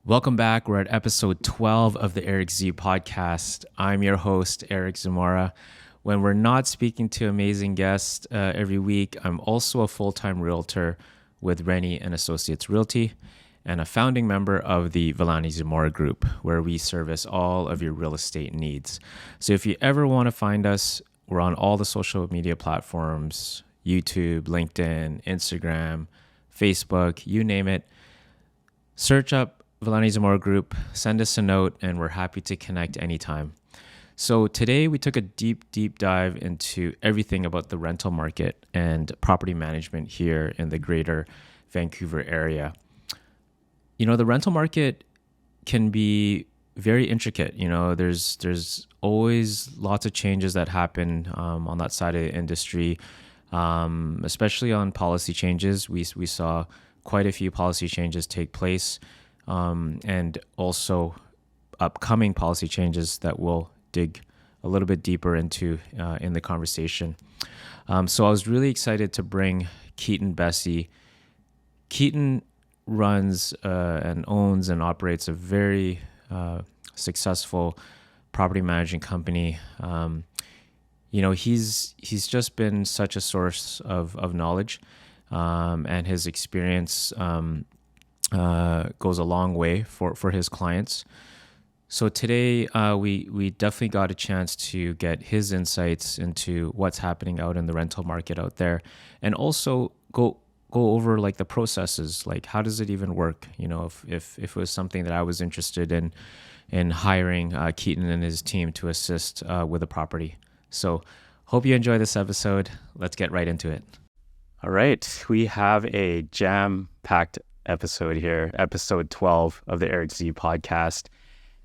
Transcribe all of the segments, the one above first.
Welcome back. We're at episode 12 of the Eric Z podcast. I'm your host, Eric Zamora. When we're not speaking to amazing guests every week, I'm also a full-time realtor with Rennie and Associates Realty and a founding member of the Villani Zamora Group, where we service all of your real estate needs. So if you ever want to find us, we're on all the social media platforms, YouTube, LinkedIn, Instagram, Facebook, you name it. Search up Villani Zamora Group, send us a note, and we're happy to connect anytime. So today we took a deep dive into everything about the rental market and property management here in the greater Vancouver area. You know, the rental market can be very intricate. You know, there's always lots of changes that happen on that side of the industry, especially on policy changes. We saw quite a few policy changes take place. And also upcoming policy changes that we'll dig a little bit deeper into in the conversation. So I was really excited to bring Keaton Bessey. Keaton runs and owns and operates a very successful property management company. You know, he's just been such a source of knowledge, and his experience goes a long way for his clients. So today we definitely got a chance to get his insights into what's happening out in the rental market out there, and also go over like the processes, like how does it even work? You know, if it was something that I was interested in hiring Keaton and his team to assist with a property. So hope you enjoy this episode. Let's get right into it. All right, we have a jam-packed episode here, episode 12 of the Eric Z podcast.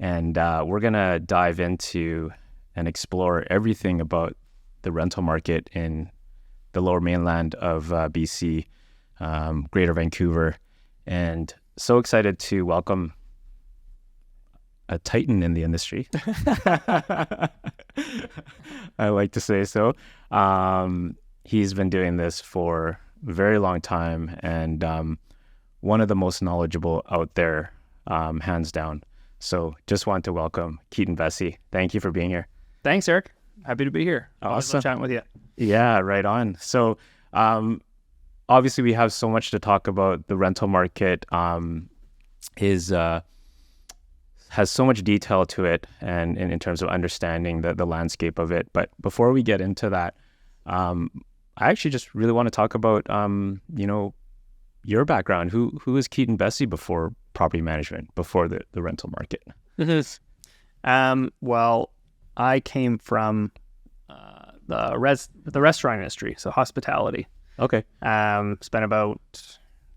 And we're going to dive into and explore everything about the rental market in the lower mainland of BC, Greater Vancouver. And so excited to welcome a titan in the industry. I like to say so. He's been doing this for a very long time, and one of the most knowledgeable out there, hands down. So just want to welcome Keaton Bessey. Thank you for being here. Thanks, Eric. Happy to be here. Awesome. Chatting with you. Yeah, right on. So obviously we have so much to talk about. The rental market has so much detail to it, and in terms of understanding the landscape of it. But before we get into that, I actually just really want to talk about, you know, your background. Who is Keaton Bessey before property management, before the rental market? Well, I came from the restaurant industry, so hospitality. Okay. Spent about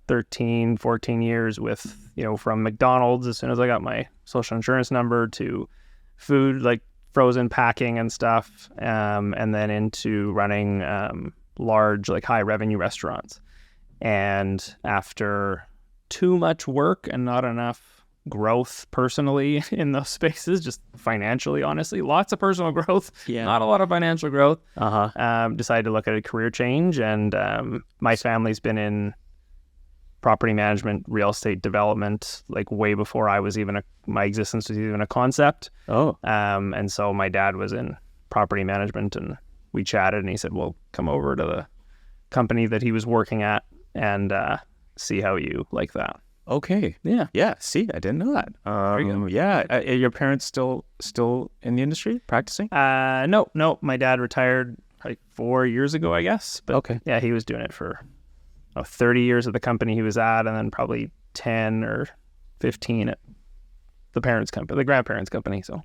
13, 14 years with, you know, from McDonald's as soon as I got my social insurance number, to food, like frozen packing and stuff, and then into running large, like high revenue restaurants. And after too much work and not enough growth personally in those spaces, just financially, honestly, lots of personal growth, not a lot of financial growth, decided to look at a career change. And my family's been in property management, real estate development, like way before I was even my existence was even a concept. And so my dad was in property management, and we chatted, and he said, well, come over to the company that he was working at and see how you like that. Okay. Yeah. See, I didn't know that. Yeah. Are your parents still in the industry practicing? No. My dad retired like 4 years ago, I guess. But okay. Yeah, he was doing it for 30 years at the company he was at, and then probably 10 or 15 at the parents' company, the grandparents' company. So.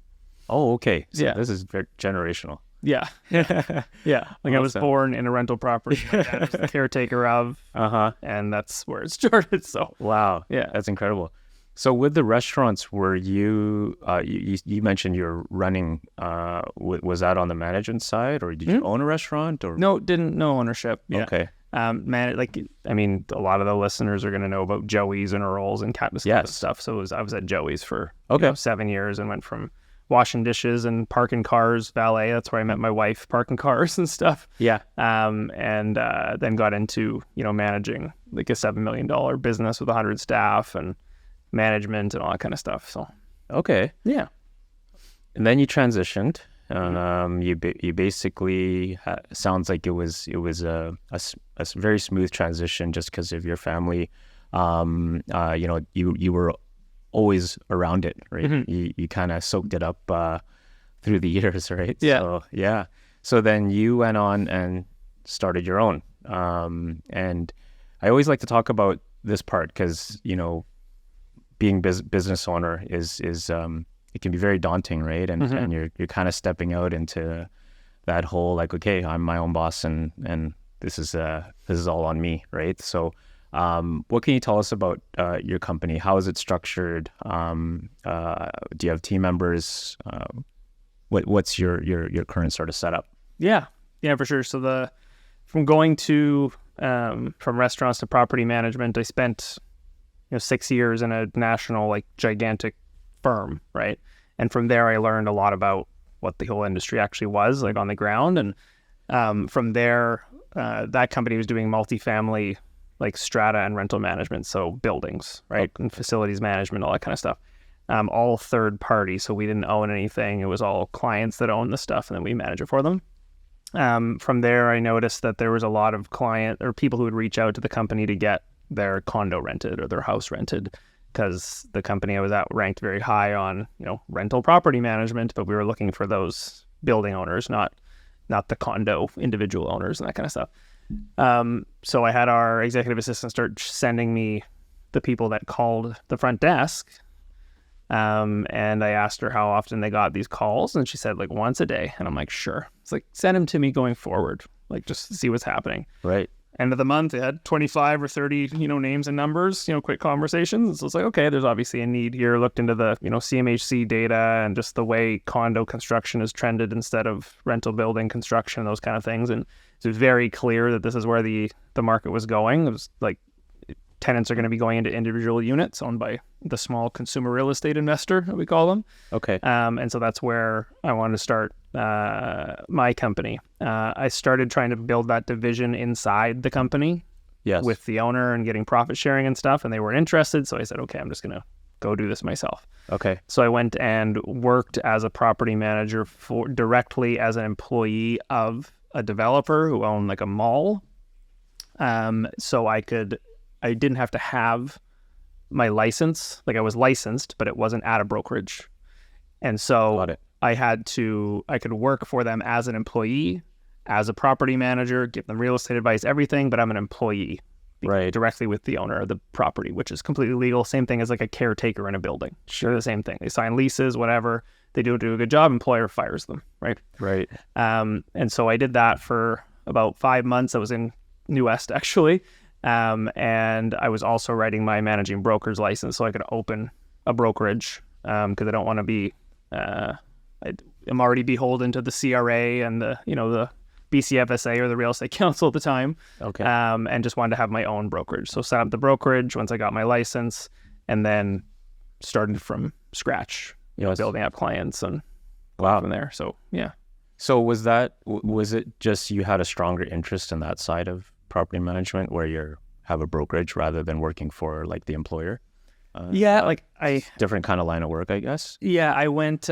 Oh, okay. So this is very generational. Yeah. Like awesome. I was born in a rental property. My dad was the caretaker of, and that's where it started. So wow, that's incredible. So with the restaurants, were you mentioned you're running? Was that on the management side, or did you own a restaurant? Or no ownership. Yeah. Okay. A lot of the listeners are going to know about Joey's and Earl's and Cat stuff. So I was at Joey's for 7 years and went from washing dishes and parking cars, valet. That's where I met my wife, parking cars and stuff. And then got into, managing like a $7 million business with 100 staff, and management and all that kind of stuff. So Okay. yeah. And then you transitioned. You basically sounds like it was a very smooth transition just because of your family. You were always around it, right? You kind of soaked it up through the years, right? Yeah. So, yeah. So then you went on and started your own. And I always like to talk about this part because, being business owner is it can be very daunting, right? And you're kind of stepping out into that whole like, okay, I'm my own boss and this is all on me, right? So what can you tell us about your company? How is it structured? Do you have team members? What's your current sort of setup? Yeah, for sure. So from going to from restaurants to property management, I spent 6 years in a national like gigantic firm, right? And from there, I learned a lot about what the whole industry actually was like on the ground. And from there, that company was doing multifamily like strata and rental management, so buildings, right, and facilities management, all that kind of stuff. All third party, so we didn't own anything. It was all clients that owned the stuff, and then we manage it for them. From there, I noticed that there was a lot of people who would reach out to the company to get their condo rented or their house rented, because the company I was at ranked very high on rental property management, but we were looking for those building owners, not the condo individual owners and that kind of stuff. So I had our executive assistant start sending me the people that called the front desk. And I asked her how often they got these calls, and she said like once a day. And I'm like, sure. It's like, send them to me going forward, like just to see what's happening. Right. End of the month, it had 25 or 30, names and numbers, quick conversations. So it's like, okay, there's obviously a need here. Looked into the, CMHC data and just the way condo construction has trended instead of rental building construction, those kind of things. And it was very clear that this is where the market was going. It was like tenants are going to be going into individual units owned by the small consumer real estate investor, we call them. Okay. And so that's where I wanted to start my company. I started trying to build that division inside the company. Yes. With the owner and getting profit sharing and stuff, and they weren't interested. So I said, okay, I'm just going to go do this myself. Okay. So I went and worked as a property manager directly as an employee of a developer who owned like a mall. So I didn't have to have my license. Like I was licensed, but it wasn't at a brokerage. And so I could work for them as an employee, as a property manager, give them real estate advice, everything, but I'm an employee. Right. Directly with the owner of the property, which is completely legal. Same thing as like a caretaker in a building. Sure. The same thing. They sign leases, whatever. They do a good job, employer fires them. Right. Right. And so I did that for about 5 months. I was in New West actually. And I was also writing my managing broker's license so I could open a brokerage, because I don't want to be, I'm already beholden to the CRA and the BCFSA or the Real Estate Council at the time. Okay. And just wanted to have my own brokerage. So set up the brokerage once I got my license, and then started from scratch, building up clients and from there. So, yeah. So was it just you had a stronger interest in that side of property management where you have a brokerage rather than working for like the employer? Different kind of line of work, I guess. Yeah, I went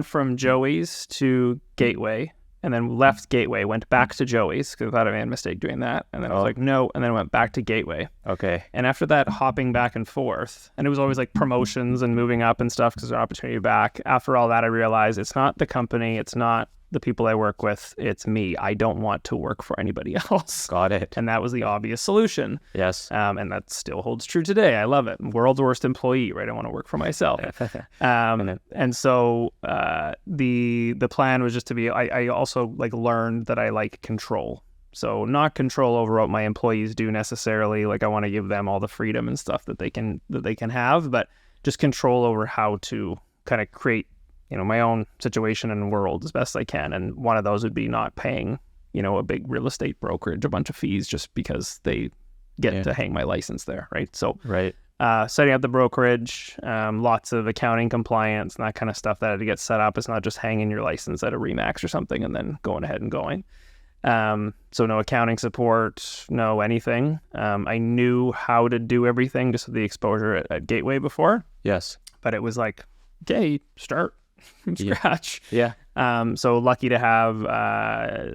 from Joey's to Gateway, and then left Gateway, went back to Joey's because I thought I made a mistake doing that, and then I was like, no, and then I went back to Gateway. Okay. And after that, hopping back and forth, and it was always like promotions and moving up and stuff because there's an opportunity back. After all that, I realized it's not the company, it's not the people I work with, it's me. I don't want to work for anybody else. Got it. And that was the obvious solution. Yes. And that still holds true today. I love it. World's worst employee, right? I want to work for myself. And so the plan was just to be, I also like learned that I like control. So not control over what my employees do necessarily. Like I want to give them all the freedom and stuff that they can have, but just control over how to kind of create my own situation and world as best I can. And one of those would be not paying, a big real estate brokerage a bunch of fees just because they get to hang my license there, right? So setting up the brokerage, lots of accounting compliance and that kind of stuff that had to get set up. It's not just hanging your license at a Remax or something and then going ahead and going. So no accounting support, no anything. I knew how to do everything just with the exposure at Gateway before, Yes. but it was like, okay, start from scratch. Yeah. So lucky to have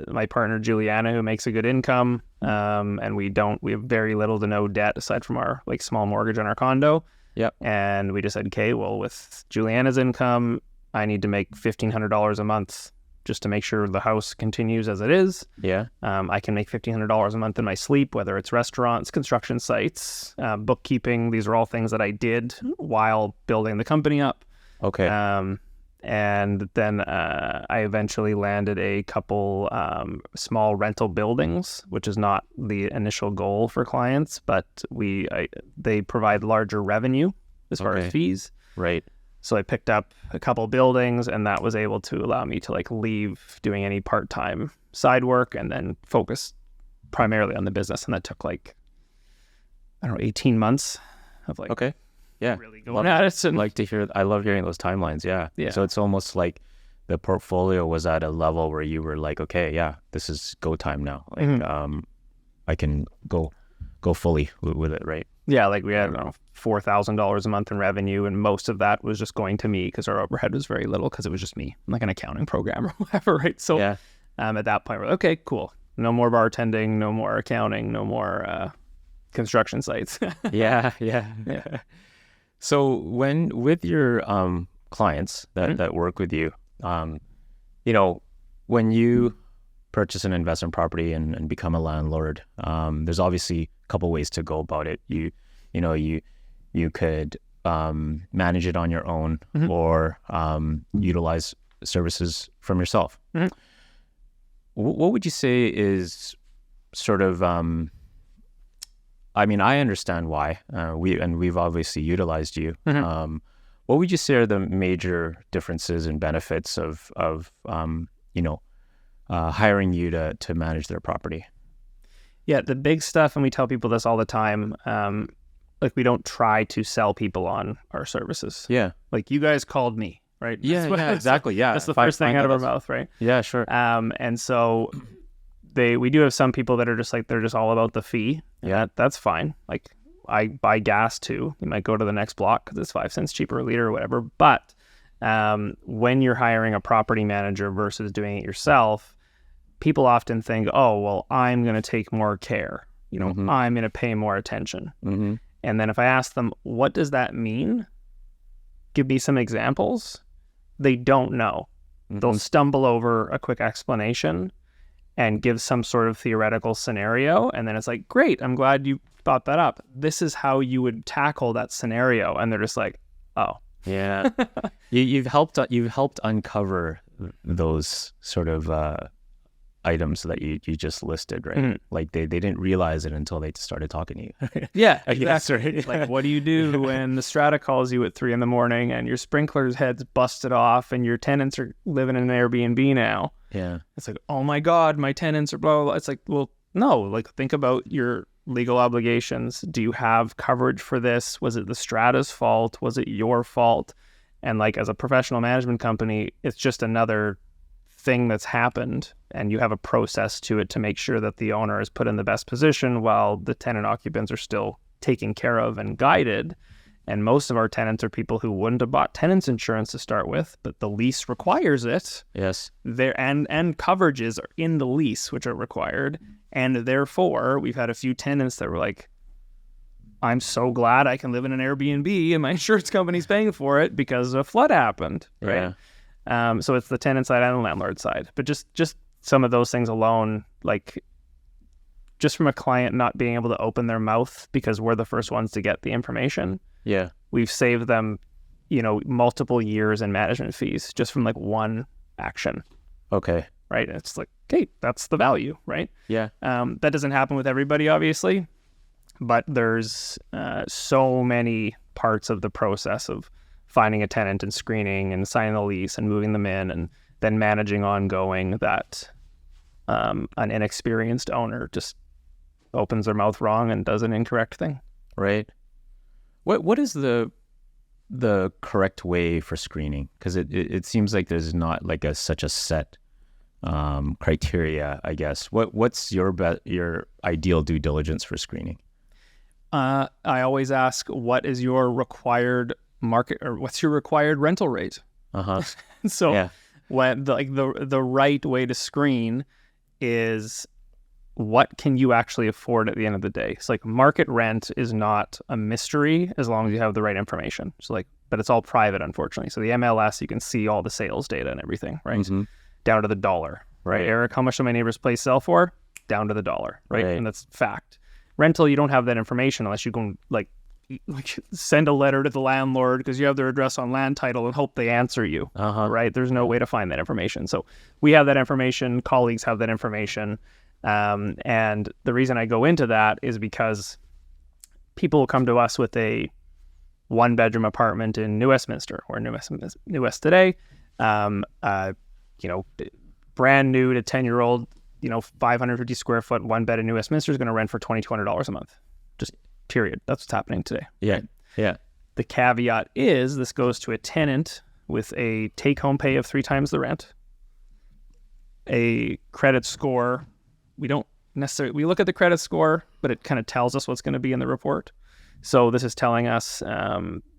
my partner Juliana, who makes a good income, and we have very little to no debt aside from our like small mortgage on our condo. Yep. And we just said, okay, well, with Juliana's income, I need to make $1,500 a month just to make sure the house continues as it is. Yeah. I can make $1,500 a month in my sleep, whether it's restaurants, construction sites, bookkeeping. These are all things that I did while building the company up. Okay. And then I eventually landed a couple small rental buildings, which is not the initial goal for clients, but they provide larger revenue as far as fees. Right. So I picked up a couple buildings, and that was able to allow me to like leave doing any part-time side work and then focus primarily on the business. And that took like, I don't know, 18 months of like really going at it. And I love hearing those timelines. Yeah. Yeah. So it's almost like the portfolio was at a level where you were like, okay, yeah, this is go time now. Like, I can go fully with it. Right. Yeah, like we had, I don't know, $4,000 a month in revenue, and most of that was just going to me because our overhead was very little because it was just me, like an accounting program or whatever, right? So at that point, we're like, okay, cool. No more bartending, no more accounting, no more construction sites. Yeah. So with your clients that work with you, when you purchase an investment property and become a landlord, there's obviously a couple ways to go about it. You could manage it on your own, or utilize services from yourself. What would you say is sort of I mean, I understand why we've obviously utilized you. What would you say are the major differences and benefits of hiring you to manage their property? Yeah, the big stuff, and we tell people this all the time, like we don't try to sell people on our services. Yeah. Like you guys called me, right? Yeah, exactly. Yeah. That's the first thing out of our mouth, right? Yeah, sure. And so we do have some people that are just like, they're just all about the fee. Yeah, that's fine. Like I buy gas too. You might go to the next block because it's 5 cents cheaper a liter or whatever. But when you're hiring a property manager versus doing it yourself, people often think, oh, well, I'm going to take more care. I'm going to pay more attention. And then if I ask them, what does that mean? Give me some examples. They don't know. They'll stumble over a quick explanation and give some sort of theoretical scenario. And then it's like, great, I'm glad you brought that up. This is how you would tackle that scenario. And they're just like, oh. Yeah. You've helped uncover those sort of items that you just listed, right? Like they didn't realize it until they started talking to you. Yeah, exactly. Like, what do you do when the strata calls you at 3 a.m. and your sprinkler's head's busted off and your tenants are living in an Airbnb now? Yeah. It's like, oh my God, my tenants are blah, blah, blah. It's like, well, no, like think about your legal obligations. Do you have coverage for this? Was it the strata's fault? Was it your fault? And like as a professional management company, it's just another thing that's happened, and you have a process to it to make sure that the owner is put in the best position while the tenant occupants are still taken care of and guided. And most of our tenants are people who wouldn't have bought tenants insurance to start with, but the lease requires it. Yes. And coverages are in the lease, which are required. And therefore, we've had a few tenants that were like, I'm so glad I can live in an Airbnb and my insurance company's paying for it because a flood happened. Right. Yeah. So it's the tenant side and the landlord side. But just some of those things alone, like just from a client not being able to open their mouth because we're the first ones to get the information. Yeah. We've saved them, multiple years in management fees just from like one action. Okay. Right. And it's like, okay, that's the value, right? Yeah. That doesn't happen with everybody, obviously, but there's so many parts of the process of finding a tenant and screening and signing the lease and moving them in and then managing ongoing that an inexperienced owner just opens their mouth wrong and does an incorrect thing. Right. What is the correct way for screening? Because it seems like there's not like such a set criteria, I guess. What's your ideal due diligence for screening? I always ask, what is your required market, or what's your required rental rate? So Yeah. when the right way to screen is, what can you actually afford at the end of the day? It's like market rent is not a mystery as long as you have the right information. So but it's all private, unfortunately. So the MLS, you can see all the sales data and everything, right? Mm-hmm. Down to the dollar, right? Eric, how much do my neighbor's place sell for? Down to the dollar, right? And that's fact. Rental, you don't have that information unless you go like send a letter to the landlord because you have their address on land title and hope they answer you, right? There's no way to find that information. So we have that information. Colleagues have that information. And the reason I go into that is because people will come to us with a 1-bedroom apartment in New Westminster or New West today, brand new to 10-year-old, 550 square foot, 1 bed in New Westminster is going to rent for $2,200 a month. Just period. That's what's happening today. Yeah. Right? Yeah. The caveat is this goes to a tenant with a take-home pay of 3 times the rent, a credit score. We don't necessarily, we look at the credit score, but it kind of tells us what's going to be in the report. So this is telling us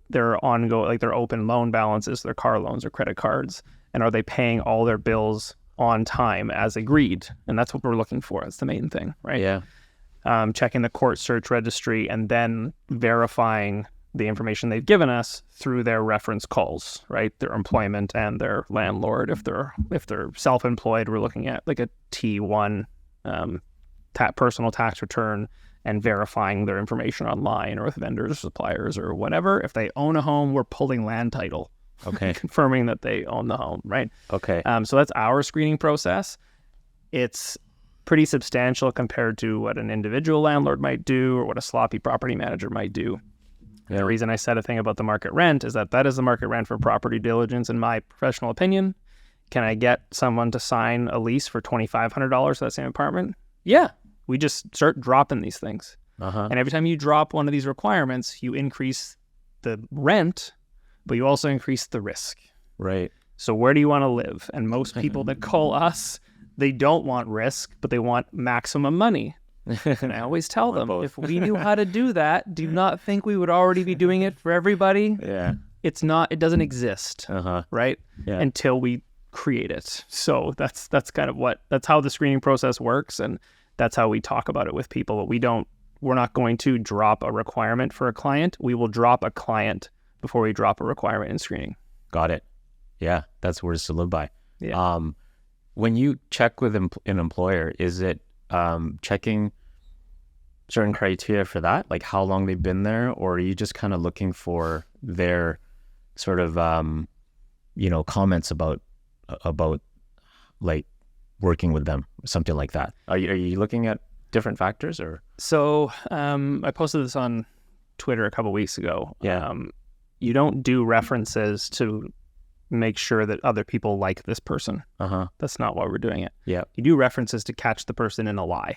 their ongoing, their open loan balances, their car loans or credit cards, and are they paying all their bills on time as agreed? And that's what we're looking for. That's the main thing, right? Yeah. Checking the court search registry and then verifying the information they've given us through their reference calls, right? Their employment and their landlord. If they're self-employed, we're looking at like a T1 personal tax return and verifying their information online or with vendors or suppliers or whatever. If they own a home, we're pulling land title. Okay. Confirming that they own the home, right? Okay. So that's our screening process. It's pretty substantial compared to what an individual landlord might do or what a sloppy property manager might do. Yeah. The reason I said a thing about the market rent is that is the market rent for property diligence, in my professional opinion. Can I get someone to sign a lease for $2,500 for that same apartment? Yeah. We just start dropping these things. And every time you drop one of these requirements, you increase the rent, but you also increase the risk. Right. So where do you want to live? And most people that call us, they don't want risk, but they want maximum money. And I always tell them, if we knew how to do that, do you not think we would already be doing it for everybody? Yeah. It doesn't exist, right? Yeah. Until we create it. So that's kind of that's how the screening process works. And that's how we talk about it with people. But we're not going to drop a requirement for a client. We will drop a client before we drop a requirement in screening. Got it. Yeah. That's words to live by. Yeah. When you check with an employer, is it checking certain criteria for that? Like how long they've been there? Or are you just kind of looking for their sort of, comments about like working with them, something like that? Are you looking at different factors or? So I posted this on Twitter a couple weeks ago. Yeah. You don't do references to make sure that other people like this person. That's not why we're doing it. Yeah. You do references to catch the person in a lie.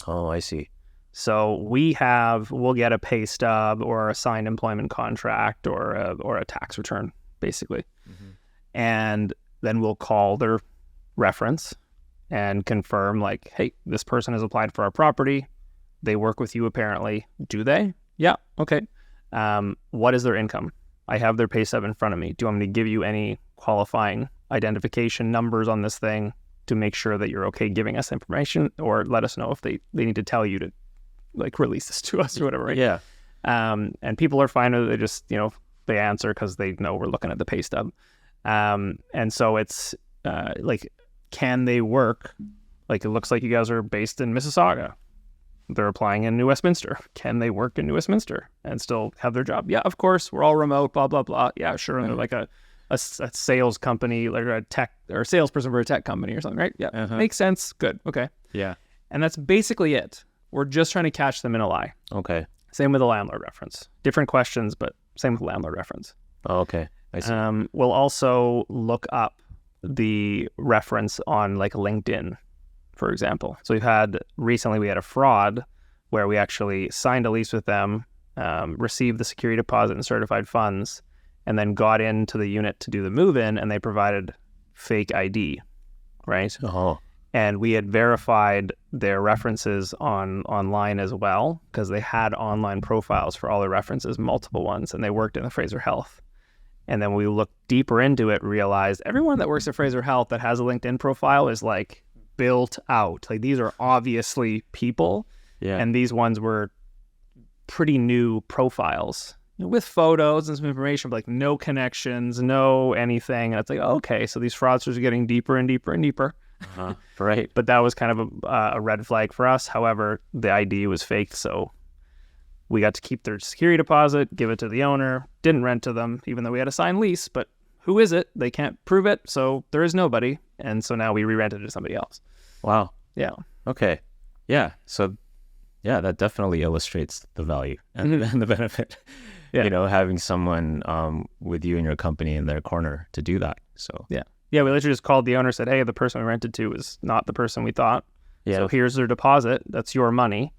Oh, I see. So we'll get a pay stub or a signed employment contract or a tax return, basically. And then we'll call their reference and confirm like, hey, this person has applied for our property. They work with you apparently. Do they? Yeah. Okay. What is their income? I have their pay stub in front of me. Do you want me to give you any qualifying identification numbers on this thing to make sure that you're okay giving us information, or let us know if they need to tell you to like release this to us or whatever, right? Yeah. And people are fine with it. They just, they answer because they know we're looking at the pay stub. And so it's like, can they work? Like, it looks like you guys are based in Mississauga. They're applying in New Westminster. Can they work in New Westminster and still have their job? Yeah, of course. We're all remote, blah, blah, blah. Yeah, sure. And they're like a sales company, like a tech or a salesperson for a tech company or something, right? Yeah, makes sense. Good. Okay. Yeah. And that's basically it. We're just trying to catch them in a lie. Okay. Same with the landlord reference. Different questions, but same with the landlord reference. Oh, okay. I see. We'll also look up the reference on like LinkedIn, for example. So recently we had a fraud where we actually signed a lease with them, received the security deposit and certified funds, and then got into the unit to do the move-in, and they provided fake ID. right? Oh, And we had verified their references online as well, because they had online profiles for all their references, multiple ones, and they worked in the Fraser Health. And then we looked deeper into it, realized everyone that works at Fraser Health that has a LinkedIn profile is like built out. Like these are obviously people, and these ones were pretty new profiles with photos and some information, but like no connections, no anything. And it's like, okay, so these fraudsters are getting deeper and deeper and deeper. Right. But that was kind of a red flag for us. However, the ID was fake, so we got to keep their security deposit, give it to the owner, didn't rent to them, even though we had a signed lease. But who is it? They can't prove it, so there is nobody. And so now we re-rented it to somebody else. Wow. Yeah. Okay. Yeah. So, yeah, that definitely illustrates the value and, and the benefit. Yeah. You know, having someone with you in your company in their corner to do that. So Yeah, we literally just called the owner, said, hey, the person we rented to is not the person we thought. Yeah. So here's their deposit. That's your money.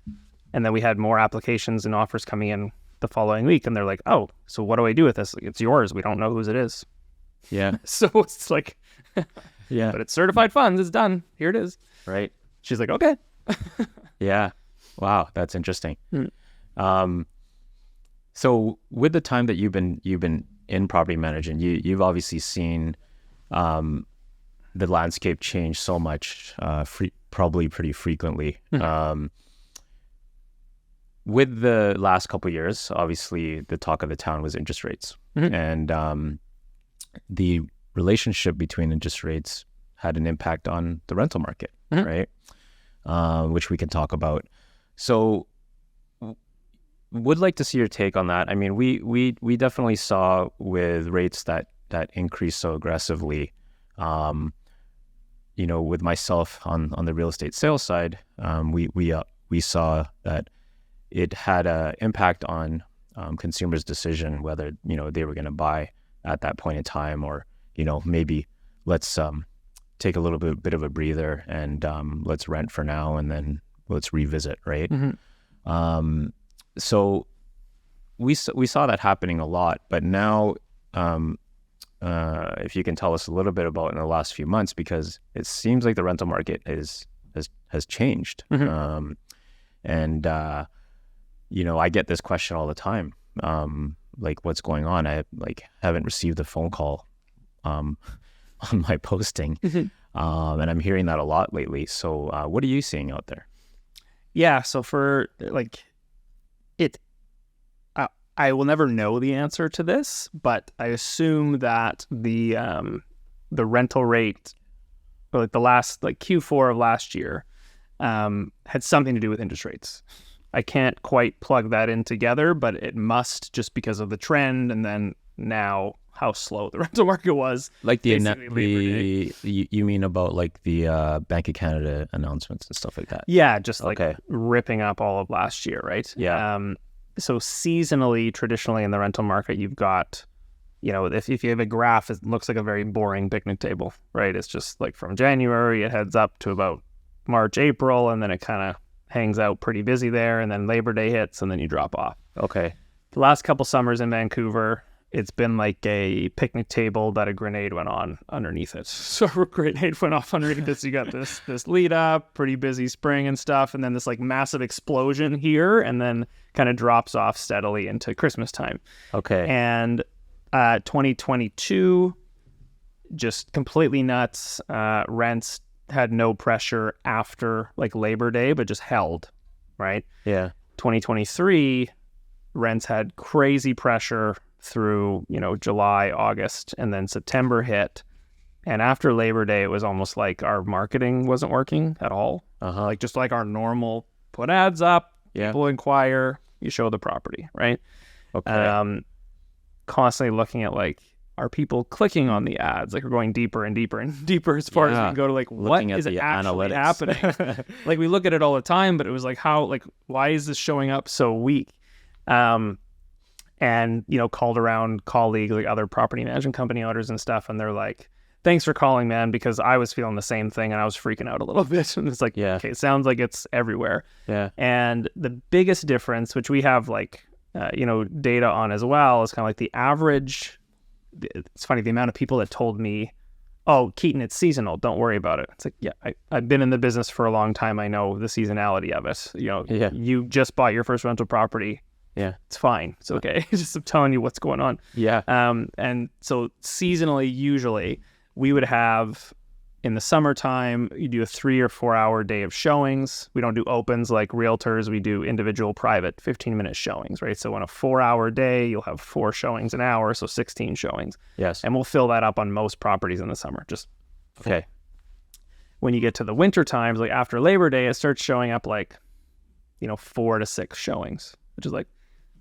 And then we had more applications and offers coming in the following week. And they're like, oh, so what do I do with this? Like, it's yours. We don't know whose it is. Yeah. So it's like, Yeah. but it's certified funds. It's done. Here it is. Right. She's like, okay. Yeah. Wow, that's interesting. So with the time that you've been in property management, you've obviously seen the landscape change so much, probably pretty frequently. With the last couple of years, obviously the talk of the town was interest rates, and the relationship between interest rates had an impact on the rental market, right? Which we can talk about. So would like to see your take on that. I mean, we definitely saw with rates that increased so aggressively, you know, with myself on the real estate sales side, we saw that it had an impact on consumers' decision whether, you know, they were going to buy at that point in time, or, you know, maybe let's take a little bit of a breather and let's rent for now and then let's revisit, right? So we saw that happening a lot, but now if you can tell us a little bit about in the last few months, because it seems like the rental market has changed. And you know, I get this question all the time, like what's going on? I haven't received a phone call on my posting, and I'm hearing that a lot lately. So what are you seeing out there? Yeah, so for like it, I will never know the answer to this, but I assume that the rental rate, like the last, like Q4 of last year, had something to do with interest rates. I can't quite plug that in together, but it must, just because of the trend, and then now how slow the rental market was. Like you mean about like the Bank of Canada announcements and stuff like that? Yeah, just like ripping up all of last year, right? Yeah. So seasonally, traditionally in the rental market, you've got, you know, if you have a graph, it looks like a very boring picnic table, right? It's just like from January, it heads up to about March, April, and then it kind of hangs out pretty busy there, and then Labor Day hits, and then you drop off. Okay. The last couple summers in Vancouver, it's been like a picnic table that a grenade went on underneath it. So a grenade went off underneath this. You got this lead up, pretty busy spring and stuff, and then this like massive explosion here, and then kind of drops off steadily into Christmas time. Okay. And 2022, just completely nuts. Rents had no pressure after like Labor Day, but just held, right? Yeah. 2023, rents had crazy pressure through, you know, July, August, and then September hit. And after Labor Day, it was almost like our marketing wasn't working at all. Like just like our normal put ads up, people inquire, you show the property, right? Okay. Constantly looking at like, are people clicking on the ads? Like we're going deeper and deeper and deeper as far as we can go to like, what is actually happening? Like we look at it all the time, but it was like, how, like, why is this showing up so weak? And, you know, called around colleagues, like other property management company owners and stuff. And they're like, thanks for calling, man, because I was feeling the same thing and I was freaking out a little bit. And it's like, okay, it sounds like it's everywhere. Yeah. And the biggest difference, which we have like, you know, data on as well, is kind of like the average. It's funny, the amount of people that told me oh, Keaton, it's seasonal. Don't worry about it. It's like, yeah, I've been in the business for a long time. I know the seasonality of it. You know, Yeah. you just bought your first rental property. Yeah. It's fine. It's okay. Just I'm telling you what's going on. Yeah. And so seasonally, usually we would have in the summertime, you do a 3 or 4 hour day of showings. We don't do opens like realtors. We do individual private 15-minute showings, right? So on a 4 hour day, you'll have 4 showings an hour. So 16 showings. Yes. And we'll fill that up on most properties in the summer. Just Okay. when you get to the winter times, like after Labor Day, it starts showing up like, 4 to 6 showings, which is like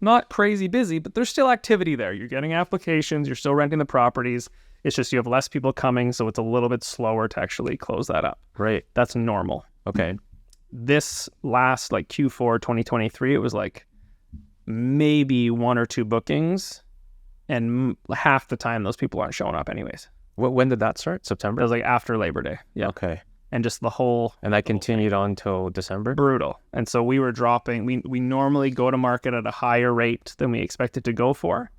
not crazy busy, but there's still activity there. You're getting applications, you're still renting the properties. It's just you have less people coming, so it's a little bit slower to actually close that up. Great. That's normal. Okay. This last like Q4 2023, it was like maybe 1 or 2 bookings, and half the time those people aren't showing up anyways. When did that start? It September? was like after Labor Day. Yeah. Okay. And just the whole And that continued on till December? brutal. And so we were dropping, we normally go to market at a higher rate than we expected to go for,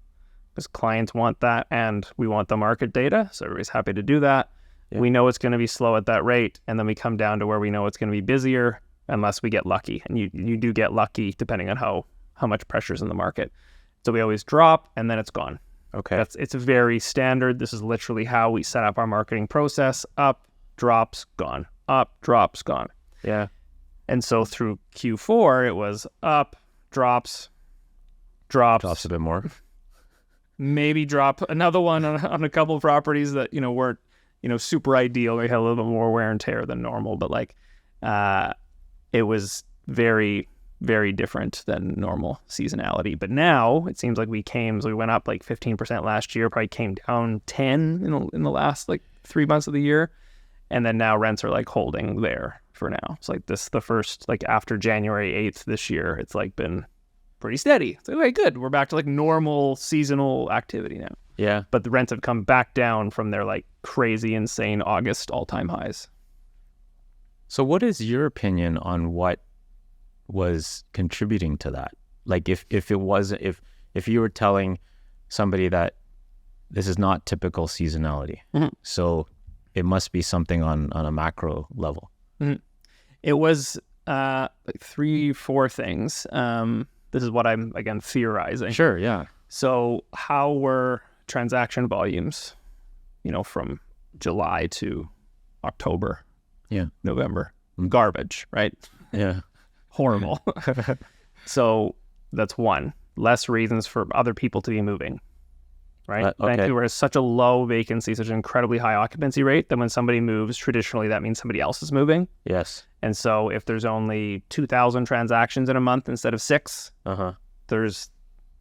because clients want that and we want the market data. So everybody's happy to do that. Yeah. We know it's going to be slow at that rate. And then we come down to where we know it's going to be busier unless we get lucky. And you do get lucky depending on how much pressure's in the market. So we always drop and then it's gone. Okay. It's very standard. This is literally how we set up our marketing process. Up, drops, gone. Up, drops, gone. Yeah. And so through Q4, it was up, drops, Drops a bit more. maybe drop another one on a couple of properties that, weren't, super ideal. They had a little bit more wear and tear than normal, but like, it was very, very different than normal seasonality. But now it seems like we went up like 15% last year, probably came down 10 in the last like 3 months of the year. And then now rents are like holding there for now. It's like the first, like after January 8th this year, it's like been pretty steady. It's like, okay, good. We're back to like normal seasonal activity now. Yeah. But the rents have come back down from their like crazy, insane August all-time highs. So what is your opinion on what was contributing to that? Like if you were telling somebody that this is not typical seasonality, so it must be something on a macro level. It was like 3-4 things. This is what I'm, again, theorizing. Sure, yeah. So how were transaction volumes, from July to October, November? Garbage, right? Yeah. Horrible. So that's one. Less reasons for other people to be moving, right? Okay. Vancouver has such a low vacancy, such an incredibly high occupancy rate that when somebody moves, traditionally that means somebody else is moving. Yes. And so if there's only 2,000 transactions in a month instead of 6, there's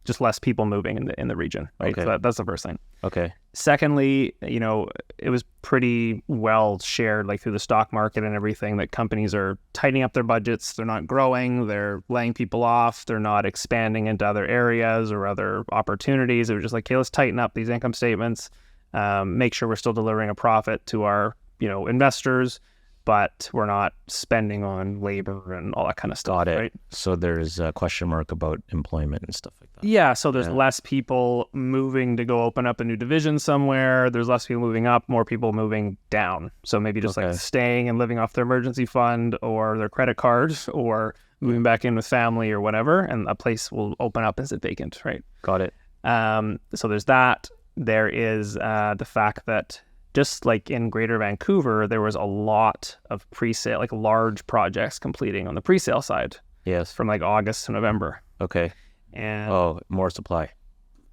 just less people moving in the region, right? Okay. So that's the first thing. Okay. Secondly, it was pretty well shared, like through the stock market and everything, that companies are tightening up their budgets. They're not growing. They're laying people off. They're not expanding into other areas or other opportunities. It was just like, okay, let's tighten up these income statements, make sure we're still delivering a profit to our, investors, but we're not spending on labor and all that kind of stuff. Got it. Right? So there's a question mark about employment and stuff like that. Yeah, so there's less people moving to go open up a new division somewhere. There's less people moving up, more people moving down. So maybe just like staying and living off their emergency fund or their credit card or moving back in with family or whatever, and a place will open up and sit vacant, right? Got it. So there's that. There is the fact that just like in Greater Vancouver, there was a lot of pre-sale, like large projects completing on the pre-sale side. Yes. From like August to November. Okay. And more supply.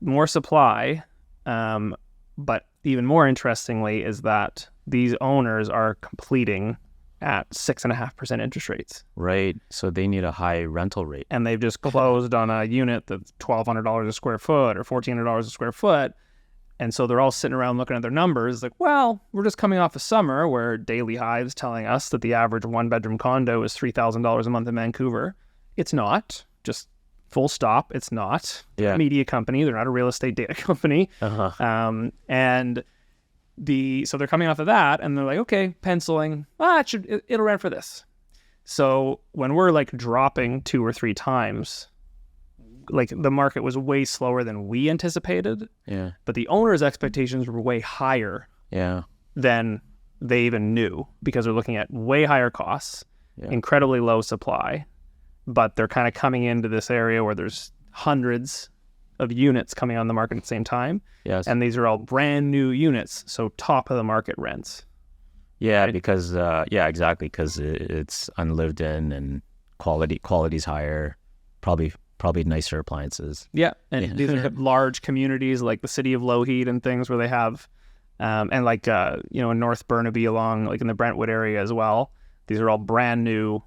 More supply. But even more interestingly is that these owners are completing at 6.5% interest rates. Right. So they need a high rental rate. And they've just closed on a unit that's $1,200 a square foot or $1,400 a square foot. And so they're all sitting around looking at their numbers like, well, we're just coming off a summer where Daily Hive's telling us that the average one-bedroom condo is $3,000 a month in Vancouver. It's not. Just full stop. It's not. They're a media company. They're not a real estate data company. So they're coming off of that and they're like, okay, penciling. It'll rent for this. So when we're like dropping 2 or 3 times, like the market was way slower than we anticipated. Yeah. But the owner's expectations were way higher. Yeah. than they even knew, because they're looking at way higher costs, incredibly low supply, but they're kind of coming into this area where there's hundreds of units coming on the market at the same time. Yes. And these are all brand new units, so top of the market rents. Yeah, right? because exactly, because it's unlived in and quality's higher, probably nicer appliances. Yeah, and these are large communities like the city of Lougheed and things where they have, and like in North Burnaby along like in the Brentwood area as well. These are all brand new,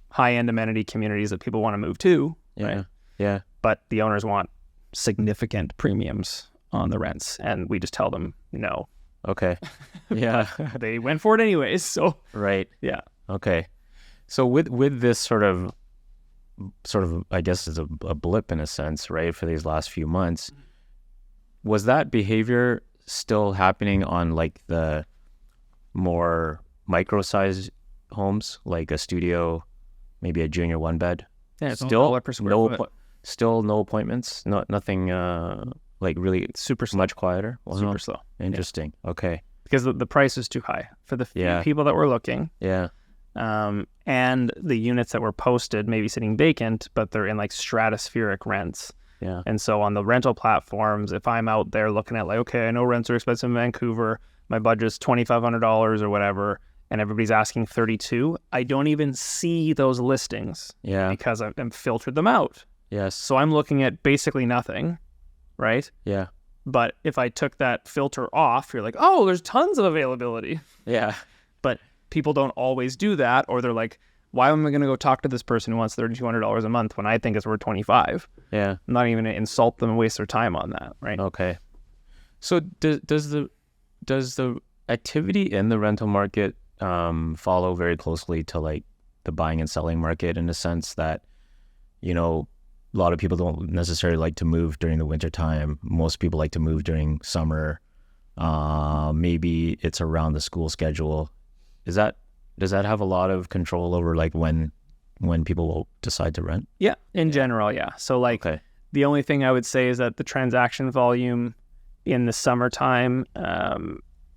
high-end amenity communities that people want to move to. Yeah, right? yeah. But the owners want significant premiums on the rents, and we just tell them no. Okay. Yeah. They went for it anyways. So right. yeah. Okay. So with this sort of I guess is a blip in a sense, right, for these last few months, was that behavior still happening on like the more micro-sized homes, like a studio, maybe a junior one bed? Yeah, it's still $1 per square foot. Still no appointments, nothing like really Super slow. much quieter. Wow. Super slow. Interesting. Yeah. Okay. Because the price is too high for the few people that were looking. Yeah. And the units that were posted maybe sitting vacant, but they're in like stratospheric rents. Yeah. And so on the rental platforms, if I'm out there looking at like, okay, I know rents are expensive in Vancouver, my budget's $2,500 or whatever, and everybody's asking $32, I don't even see those listings. Yeah. Because I've filtered them out. Yes. So I'm looking at basically nothing, right? Yeah. But if I took that filter off, you're like, oh, there's tons of availability. Yeah. But people don't always do that, or they're like, why am I going to go talk to this person who wants $3,200 a month when I think it's worth $25? Yeah. I'm not even going to insult them and waste their time on that, right? Okay. So does the activity in the rental market follow very closely to like the buying and selling market, in the sense that, a lot of people don't necessarily like to move during the winter time. Most people like to move during summer. Maybe it's around the school schedule. Does that have a lot of control over like when people will decide to rent? Yeah, in general, yeah. So like the only thing I would say is that the transaction volume in the summertime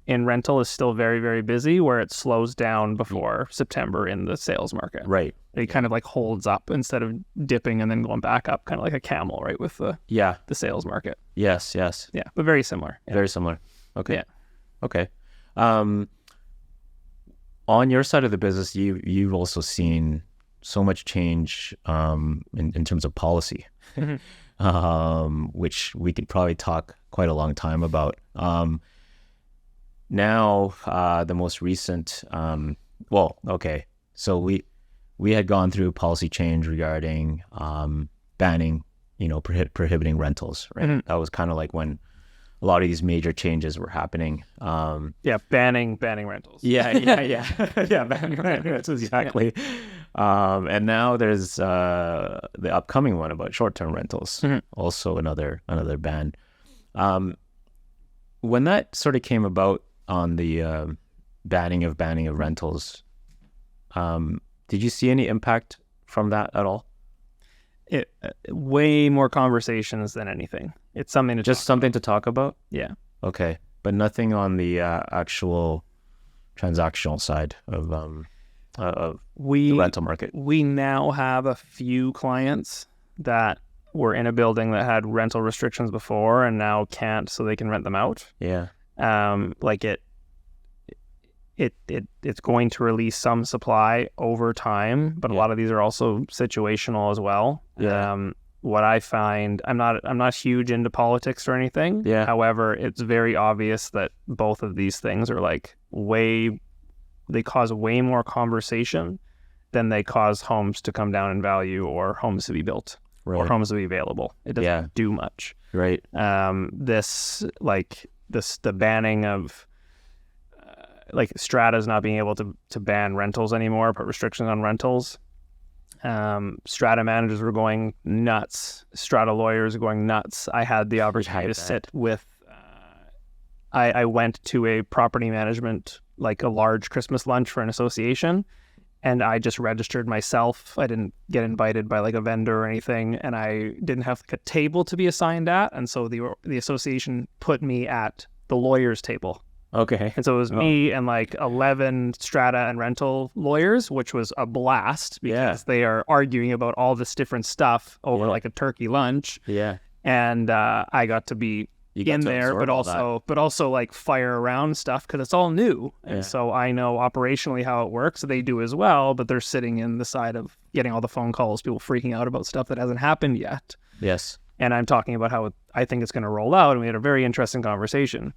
in rental is still very, very busy, where it slows down before September in the sales market. Right. It kind of like holds up instead of dipping and then going back up, kind of like a camel, right, with the sales market. Yes. Yeah, but very similar. Yeah. Very similar. Okay. Yeah. Okay. On your side of the business, you've also seen so much change in terms of policy, which we could probably talk quite a long time about. Now, the most recent, so we had gone through policy change regarding banning, prohibiting rentals, right? Mm-hmm. That was kind of like when a lot of these major changes were happening. Banning rentals. Yeah, banning rentals, exactly. Yeah. And now there's the upcoming one about short-term rentals, also another ban. When that sort of came about on the banning of rentals, did you see any impact from that at all? Way more conversations than anything. It's something to talk about. Yeah. Okay, but nothing on the actual transactional side of the rental market. We now have a few clients that were in a building that had rental restrictions before and now can't, so they can rent them out. Yeah. It's going to release some supply over time, but a lot of these are also situational as well. Yeah. What I find, I'm not huge into politics or anything. Yeah. However, it's very obvious that both of these things are like they cause way more conversation than they cause homes to come down in value or homes to be built or homes to be available. It doesn't do much. Right. The banning of Strata's not being able to ban rentals anymore, put restrictions on rentals. Strata managers were going nuts. Strata lawyers were going nuts. I had the opportunity to sit with, I went to a property management, like a large Christmas lunch for an association, and I just registered myself. I didn't get invited by like a vendor or anything, and I didn't have like a table to be assigned at. And so the association put me at the lawyer's table. Okay. And so it was me and like 11 strata and rental lawyers, which was a blast because they are arguing about all this different stuff over like a turkey lunch. Yeah. And I got to be in there, but also like fire around stuff because it's all new. And so I know operationally how it works. They do as well, but they're sitting in the side of getting all the phone calls, people freaking out about stuff that hasn't happened yet. Yes. And I'm talking about how I think it's going to roll out. And we had a very interesting conversation.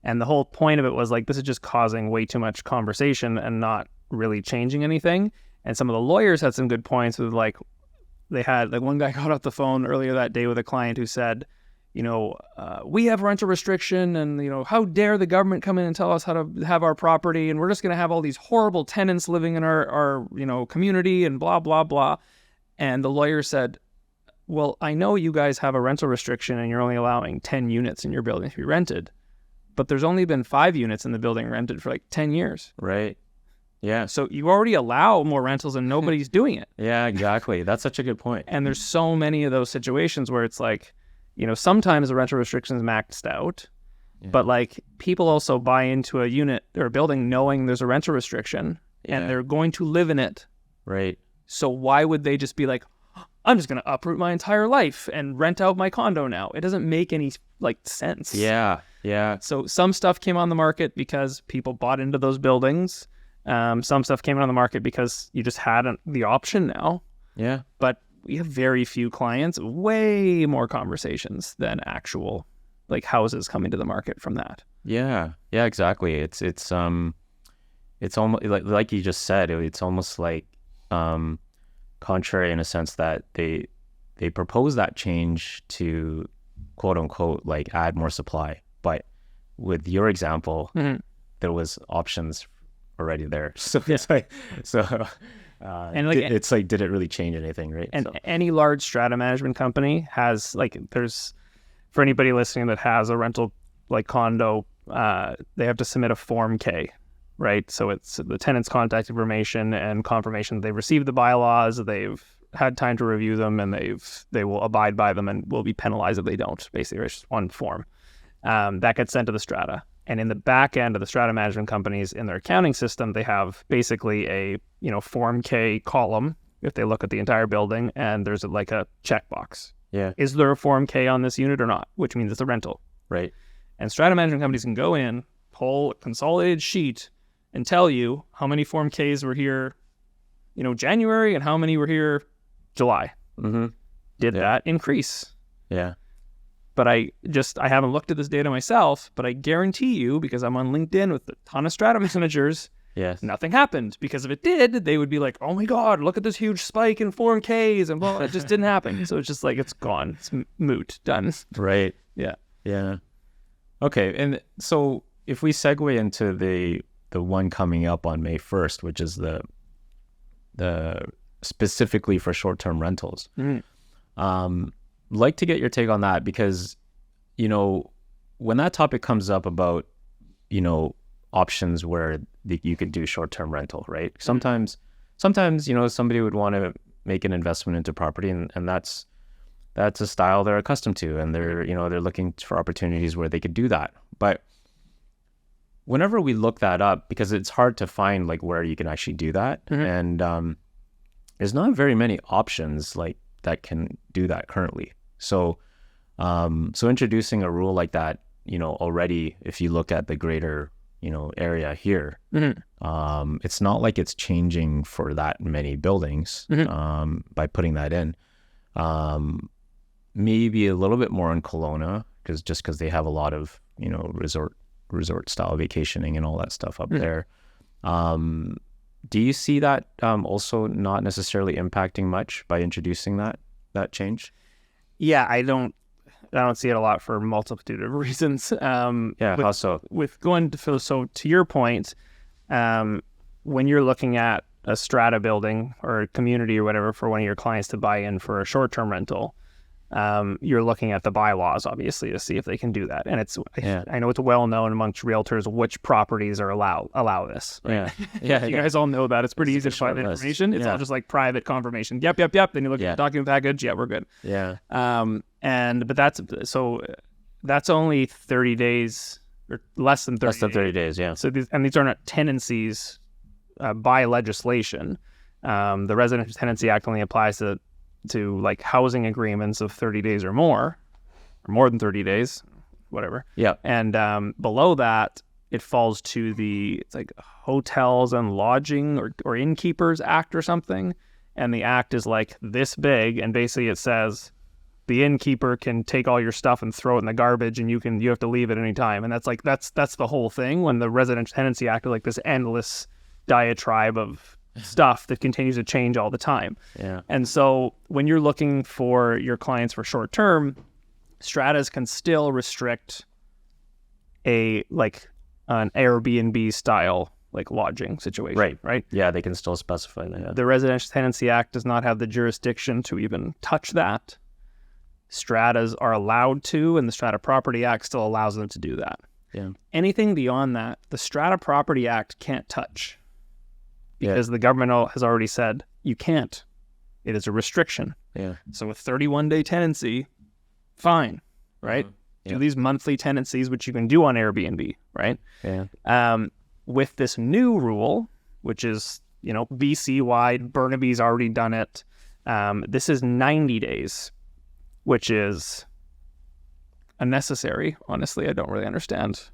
And the whole point of it was like, this is just causing way too much conversation and not really changing anything. And some of the lawyers had some good points with like, they had like one guy got off the phone earlier that day with a client who said, we have rental restriction and, how dare the government come in and tell us how to have our property. And we're just going to have all these horrible tenants living in our community and blah, blah, blah. And the lawyer said, well, I know you guys have a rental restriction and you're only allowing 10 units in your building to be rented. But there's only been 5 units in the building rented for like 10 years. Right. Yeah. So you already allow more rentals and nobody's doing it. Yeah, exactly. That's such a good point. And there's so many of those situations where it's like, sometimes the rental restriction is maxed out, but like people also buy into a unit or a building knowing there's a rental restriction and they're going to live in it. Right. So why would they just be like, I'm just going to uproot my entire life and rent out my condo now? It doesn't make any sense. Yeah. Yeah. So some stuff came on the market because people bought into those buildings. Some stuff came on the market because you just had the option now. Yeah. But we have very few clients, way more conversations than actual like houses coming to the market from that. Yeah. Yeah, exactly. It's almost like you just said, it's almost like contrary in a sense that they propose that change to quote unquote like add more supply. But with your example, there was options already there. So it's like, and like, it's like, did it really change anything, right? And any large strata management company has like, there's, for anybody listening that has a rental like condo, they have to submit a Form K, right? So it's the tenant's contact information and confirmation that they've received the bylaws, they've had time to review them, and they will abide by them and will be penalized if they don't. Basically, it's just one form that gets sent to the strata. And in the back end of the strata management companies, in their accounting system, they have basically a Form K column if they look at the entire building, and there's like a checkbox. Yeah. Is there a Form K on this unit or not? Which means it's a rental. Right. And strata management companies can go in, pull a consolidated sheet, and tell you how many Form Ks were here, January, and how many were here July. Mm-hmm. Did that increase? Yeah. But I haven't looked at this data myself, but I guarantee you, because I'm on LinkedIn with a ton of strata managers, nothing happened. Because if it did, they would be like, oh my God, look at this huge spike in Form Ks and blah. It just didn't happen. So it's just like, it's gone. It's moot. Done. Right. Yeah. Yeah. Okay. And so if we segue into the one coming up on May 1st, which is the specifically for short-term rentals, like to get your take on that, because when that topic comes up about options where you could do short-term rental, right? Sometimes somebody would want to make an investment into property, and that's a style they're accustomed to, and they're looking for opportunities where they could do that. But whenever we look that up, because it's hard to find like where you can actually do that, and there's not very many options like that can do that currently. So introducing a rule like that, already, if you look at the greater, area here, it's not like it's changing for that many buildings, by putting that in. Maybe a little bit more in Kelowna, because they have a lot of, resort style vacationing and all that stuff up there. Do you see that also not necessarily impacting much by introducing that change? Yeah, I don't see it a lot for a multitude of reasons. How so? With going to your point, when you're looking at a strata building or a community or whatever for one of your clients to buy in for a short-term rental, you're looking at the bylaws, obviously, to see if they can do that. And I know it's well known amongst realtors which properties are allow this. Right? Yeah. You guys all know that. It's pretty easy to find the information. It's all just like private confirmation. Yep. Then you look at the document package. Yeah, we're good. Yeah. But that's only 30 days or less than 30 Less than 30 days, yeah. So these are not tenancies by legislation. The Residential Tenancy Act only applies to like housing agreements of 30 days or more than 30 days, whatever. Yeah. And below that, it falls to it's like Hotels and Lodging or Innkeepers Act or something. And the act is like this big, and basically it says the innkeeper can take all your stuff and throw it in the garbage, and you have to leave at any time. And that's the whole thing. When the Residential Tenancy Act is like this endless diatribe of stuff that continues to change all the time. Yeah. And so when you're looking for your clients for short term, stratas can still restrict an Airbnb style like lodging situation. Right. Yeah, they can still specify that. Yeah. The Residential Tenancy Act does not have the jurisdiction to even touch that. Stratas are allowed to, and the Strata Property Act still allows them to do that. Yeah. Anything beyond that, the Strata Property Act can't touch because the government has already said you can't. It is a restriction. Yeah. So a 31-day tenancy, fine, right? Yeah. Do these monthly tenancies, which you can do on Airbnb, right? Yeah. With this new rule, which is, BC-wide, Burnaby's already done it. This is 90 days, which is unnecessary. Honestly, I don't really understand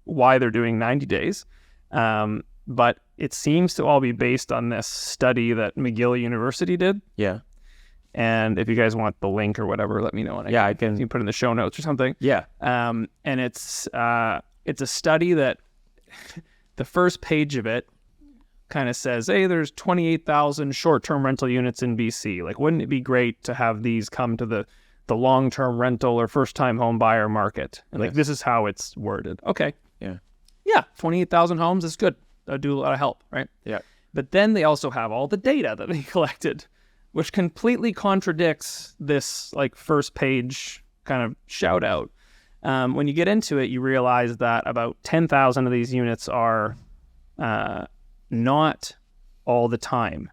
why they're doing 90 days. But it seems to all be based on this study that McGill University did. Yeah. And if you guys want the link or whatever, let me know. And I can. You can put it in the show notes or something. Yeah. And it's a study that the first page of it kind of says, hey, there's 28,000 short-term rental units in BC. Like, wouldn't it be great to have these come to the long-term rental or first-time home buyer market? And like, this is how it's worded. Okay. Yeah. Yeah, 28,000 homes is good. That'll do a lot of help, right? Yeah. But then they also have all the data that they collected, which completely contradicts this like first page kind of shout out. When you get into it, you realize that about 10,000 of these units are not all the time.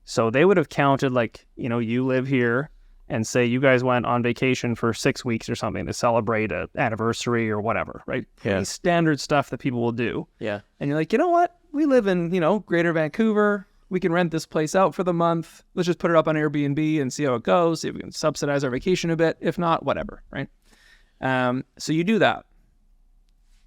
So they would have counted like, you live here and say you guys went on vacation for 6 weeks or something to celebrate an anniversary or whatever, right? Yeah. Pretty standard stuff that people will do. Yeah. And you're like, you know what? We live in, Greater Vancouver. We can rent this place out for the month. Let's just put it up on Airbnb and see how it goes. See if we can subsidize our vacation a bit. If not, whatever, right? So you do that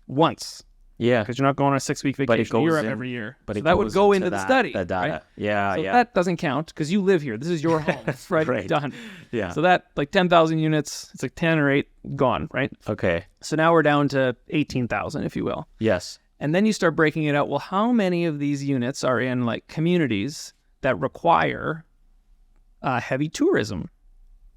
once. Yeah. Because you're not going on a 6-week vacation to Europe every year. But so that would go into the study. The data. Right? Yeah. So yeah. that doesn't count because you live here. This is your home. Right? Right. Done. Yeah. So that, like 10,000 units, it's like 10 or 8 gone, right? Okay. So now we're down to 18,000, if you will. Yes. And then you start breaking it out. Well, how many of these units are in like communities that require heavy tourism?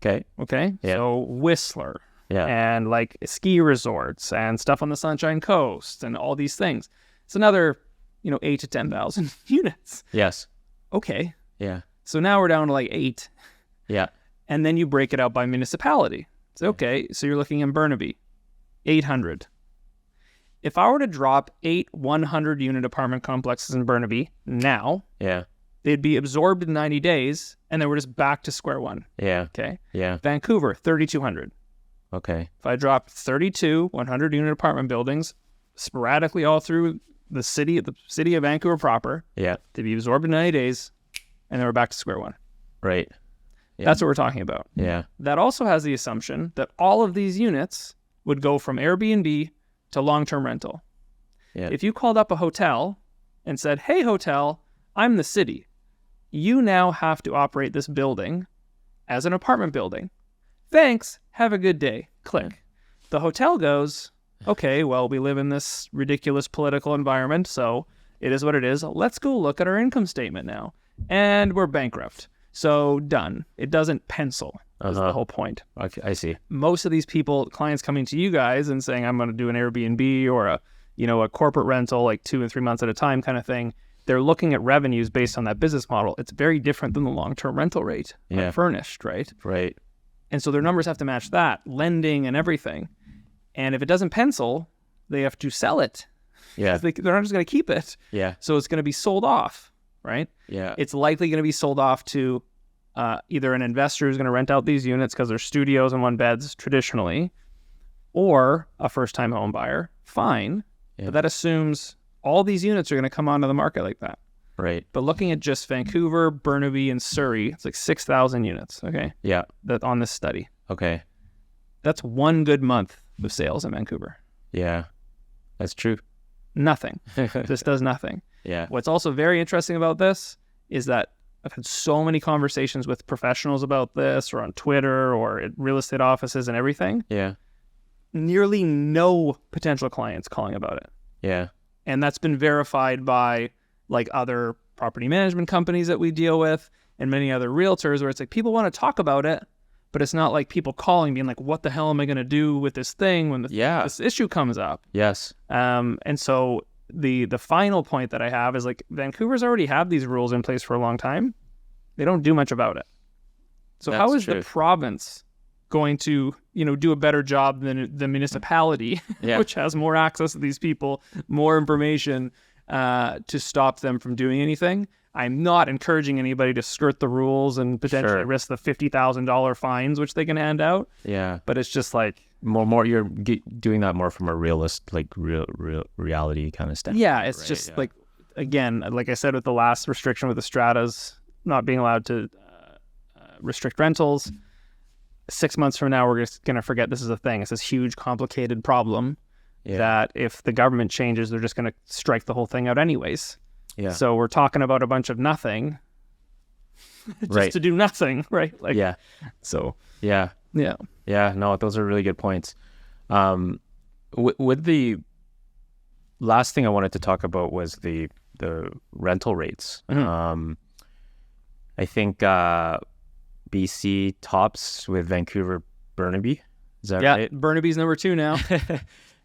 Okay. Okay. Yeah. So Whistler. Yeah. And like ski resorts and stuff on the Sunshine Coast and all these things. It's another, 8 to 10,000 units. Yes. Okay. Yeah. So now we're down to like 8. Yeah. And then you break it out by municipality. So, okay. So you're looking in Burnaby, 800. If I were to drop 8 100-unit apartment complexes in Burnaby now, Yeah. they'd be absorbed in 90 days, and then we're just back to square one. Yeah. Okay. Yeah. Vancouver, 3,200. Okay. If I dropped 32 100-unit apartment buildings sporadically all through the city of Vancouver proper, Yeah. they'd be absorbed in 90 days, and then we're back to square one. Right. Yeah. That's what we're talking about. Yeah. That also has the assumption that all of these units would go from Airbnb to long-term rental. Yeah. If you called up a hotel and said, hey, hotel, I'm the city. You now have to operate this building as an apartment building. Thanks. Have a good day. Click. The hotel goes, okay, well, we live in this ridiculous political environment, so it is what it is. Let's go look at our income statement now. And we're bankrupt. So done. It doesn't pencil. That's the whole point. Okay, I see. Most of these people, clients coming to you guys and saying, I'm going to do an Airbnb or a corporate rental, like 2 and 3 months at a time kind of thing. They're looking at revenues based on that business model. It's very different than the long-term rental rate, furnished, right? Right. And so their numbers have to match that, lending and everything. And if it doesn't pencil, they have to sell it. Yeah. They're not just going to keep it. Yeah. So it's going to be sold off, right? Yeah. It's likely going to be sold off to either an investor who's going to rent out these units because they're studios and one beds traditionally, or a first-time home buyer fine. Yeah. But that assumes all these units are going to come onto the market like that. Right. But looking at just Vancouver, Burnaby, and Surrey, it's like 6,000 units, okay, Yeah. that on this study. Okay. That's one good month of sales in Vancouver. Yeah. That's true. Nothing. This does nothing. Yeah. What's also very interesting about this is that I've had so many conversations with professionals about this, or on Twitter, or at real estate offices and everything. Yeah. Nearly no potential clients calling about it. Yeah. And that's been verified by like other property management companies that we deal with and many other realtors, where it's like people want to talk about it, but it's not like people calling being like, what the hell am I going to do with this thing when this issue comes up? Yes. And so the final point that I have is like Vancouver's already had these rules in place for a long time. They don't do much about it. So That's how is true. the province going to, do a better job than the municipality, which has more access to these people, more information to stop them from doing anything? I'm not encouraging anybody to skirt the rules and potentially risk the $50,000 fines, which they can hand out. Yeah. But it's just like, More you're doing that more from a realist, like real reality kind of standpoint. yeah, it's just like, again, like I said with the last restriction with the stratas not being allowed to restrict rentals, 6 months from now, we're just going to forget this is a thing. It's this huge, complicated problem that if the government changes, they're just going to strike the whole thing out anyways. Yeah. So we're talking about a bunch of nothing just to do nothing, right? Like, yeah. So, Yeah. yeah. Yeah. No, those are really good points. With the last thing I wanted to talk about was the rental rates. Mm-hmm. I think BC tops with Vancouver Burnaby. Is that right? Burnaby's number 2 now.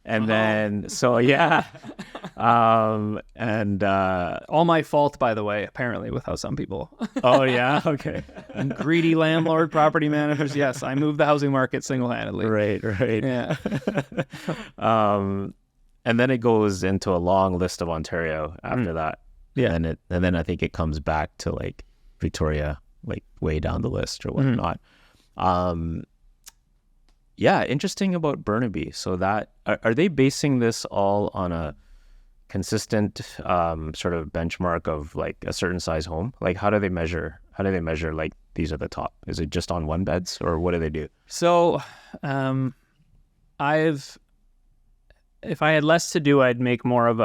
And then, so yeah. And all my fault, by the way, apparently, with how some people. oh yeah, okay. Greedy landlord, property managers. Yes, I moved the housing market single-handedly. Right. Yeah. And then it goes into a long list of Ontario after that. Yeah. And then I think it comes back to like Victoria, like way down the list or whatnot. Yeah, interesting about Burnaby. So that are they basing this all on a consistent sort of benchmark of like a certain size home? Like how do they measure like these are the top? Is it just on one beds or what do they do? So if I had less to do, I'd make more of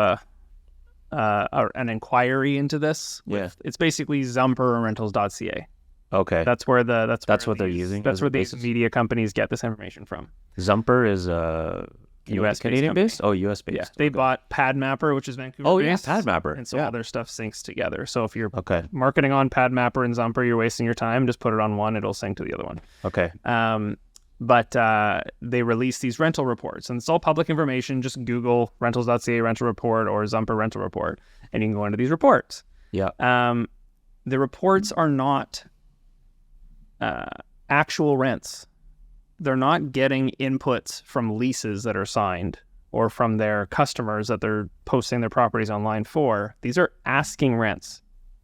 an inquiry into this. It's basically zumperrentals.ca. Okay. That's where what they're using. That's where these media companies get this information from. Zumper is US Canadian based? Oh, US based. Yeah. They bought PadMapper, which is Vancouver based. Oh, yeah, PadMapper. And so all their stuff syncs together. So if you're okay. marketing on PadMapper and Zumper, you're wasting your time. Just put it on one, it'll sync to the other one. Okay. But they release these rental reports, and it's all public information. Just Google rentals.ca rental report or Zumper rental report, and you can go into these reports. Yeah. The reports are not actual rents. They're not getting inputs from leases that are signed or from their customers that they're posting their properties online for. These are asking rents.